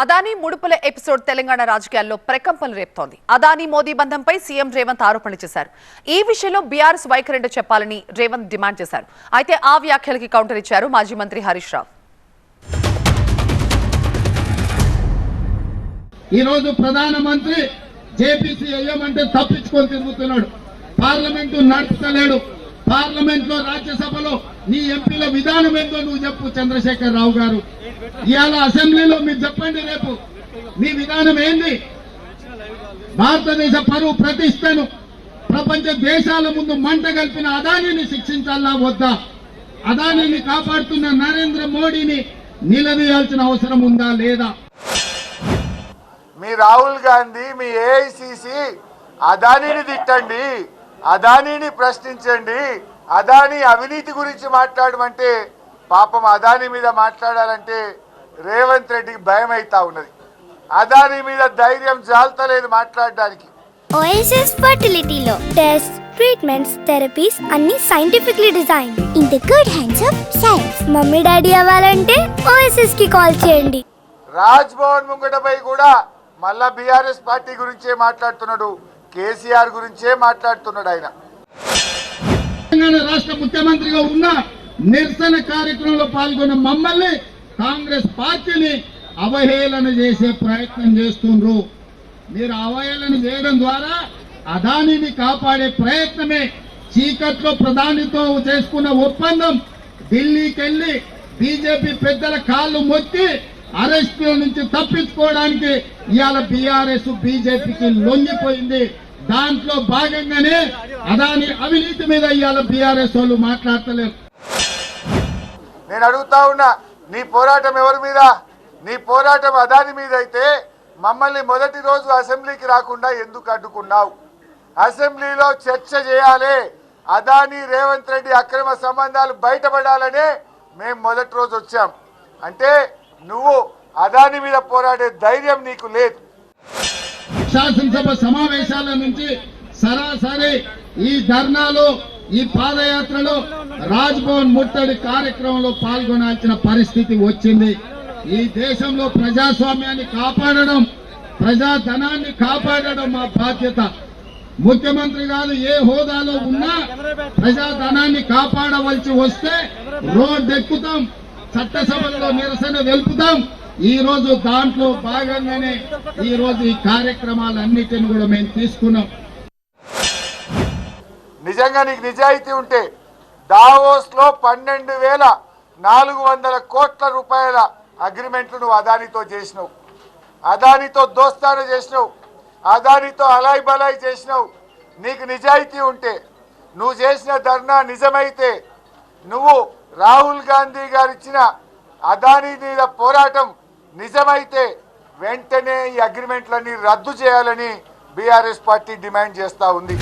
Adani ముడుపుల episode Telangana రాజకీయాల్లో ప్రకంపనలు రేపుతోంది. అదానీ మోదీ బంధంపై సీఎం రేవంత్ ఆరోపణలు చేశారు. ఈ విషయంలో బీఆర్ఎస్ వైఖరి చెప్పాలని రేవంత్ డిమాండ్ చేశారు. అయితే ఆ వ్యాఖ్యలకి కౌంటర్ ఇచ్చారు మాజీ మంత్రి హరీష్ రావు. ఈ రోజు ప్రధానమంత్రి జేపీసీ అయ్యమంటే తప్పించుకొని తిరుగుతున్నాడు. పార్లమెంటు నడుపుతలేడు. పార్లమెంట్ లో రాజ్యసభలో నీ ఎంపీల విధానం ఏందో నువ్వు చెప్పు చంద్రశేఖర్ రావు గారు. ఇవాళ అసెంబ్లీలో మీరు చెప్పండి, రేపు మీ విధానం ఏంది? భారతదేశ పరువు ప్రతిష్టను ప్రపంచ దేశాల ముందు మంట కలిపిన అదానీని శిక్షించాలా వద్దా? అదానీని కాపాడుతున్న నరేంద్ర మోడీని నిలదీయాల్సిన అవసరం ఉందా లేదా? మీ రాహుల్ గాంధీ, మీ ఏఐసిసి అదానీని తిట్టండి, అదానీని ప్రశ్నించండి, అదానీ అవినీతి గురించి మాట్లాడమంటే పాపం అదానీ మీద మాట్లాడాలంటే రేవంత్ రెడ్డికి భయం అవుతా ఉన్నది. అదానీ మీద ధైర్యం జాల్తలేదు మాట్లాడడానికి. ఓఎస్ఎస్ ఫర్టిలిటీలో టెస్ట్, ట్రీట్మెంట్స్, థెరపీస్ అన్ని scientifically design in the good hands of science. Mummy daddy అవ్వాలంటే ఓఎస్ఎస్ కి కాల్ చేయండి. రాజ్ భవన్ ముంగటపై కూడా మళ్ళా బీఆర్ఎస్ పార్టీ గురించే మాట్లాడుతున్నాడు, కేసీఆర్ గురించే మాట్లాడుతున్నాడు. ఆయన తెలంగాణ రాష్ట్ర ముఖ్యమంత్రిగా ఉన్న నిరసన కార్యక్రమంలో పాల్గొన్న మమ్మల్ని కాంగ్రెస్ పార్టీని అవహేళన చేసే ప్రయత్నం చేస్తుండ్రు. మీరు అవహేళన చేయడం ద్వారా అదానీని కాపాడే ప్రయత్నమే. చీకట్లో ప్రధానితో చేసుకున్న ఒప్పందం ఢిల్లీకి వెళ్లి బీజేపీ పెద్దల కాళ్ళు మొక్కి అరెస్టుల నుంచి తప్పించుకోవడానికి ఇవాళ బీఆర్ఎస్ బీజేపీకి లొంగిపోయింది. దాంట్లో భాగంగానే అదాని అవినీతి మీద ఇవాళ బీఆర్ఎస్ వాళ్ళు మాట్లాడతలేరు. నేను అడుగుతా ఉన్నా, నీ పోరాటం ఎవరి మీద? నీ పోరాటం అదాని మీద అయితే మమ్మల్ని మొదటి రోజు అసెంబ్లీకి రాకుండా ఎందుకు అడ్డుకున్నావు? అసెంబ్లీలో చర్చ చేయాలి, అదాని రేవంత్ రెడ్డి అక్రమ సంబంధాలు బయటపడాలనే మేము మొదటి రోజు వచ్చాం. అంటే నువ్వు అదాని మీద పోరాడే ధైర్యం నీకు లేదు. శాసనసభ సమావేశాల నుంచి సరాసరి ఈ ధర్నాలో, ఈ పాదయాత్రలో రాజ్ భవన్ ముట్టడి కార్యక్రమంలో పాల్గొనాల్సిన పరిస్థితి వచ్చింది. ఈ దేశంలో ప్రజాస్వామ్యాన్ని కాపాడడం, ప్రజాధనాన్ని కాపాడడం మా బాధ్యత. ముఖ్యమంత్రి కాదు, ఏ హోదాలో ఉన్నా ప్రజాధనాన్ని కాపాడవలసి వస్తే రోడ్డు ఎక్కుతాం, చట్టసభల్లో నిరసన తెలుపుతాం. ఈ రోజు దాంట్లో భాగంగానే ఈ రోజు ఈ కార్యక్రమాలన్నిటిని కూడా మేము తీసుకున్నాం. నిజంగా నీకు నిజాయితీ ఉంటే దావోస్ లో 12,400 కోట్ల రూపాయల అగ్రిమెంట్లు నువ్వు అదానితో చేసినావు, అదానితో దోస్తాను చేసినావు, అదానితో అలాయ్ బలాయ్ చేసినావు. నీకు నిజాయితీ ఉంటే, నువ్వు చేసిన ధర్నా నిజమైతే, నువ్వు రాహుల్ గాంధీ గారు ఇచ్చిన అదానీ మీద పోరాటం నిజమైతే వెంటనే ఈ అగ్రిమెంట్లన్నీ రద్దు చేయాలని బీఆర్ఎస్ పార్టీ డిమాండ్ చేస్తూ ఉంది.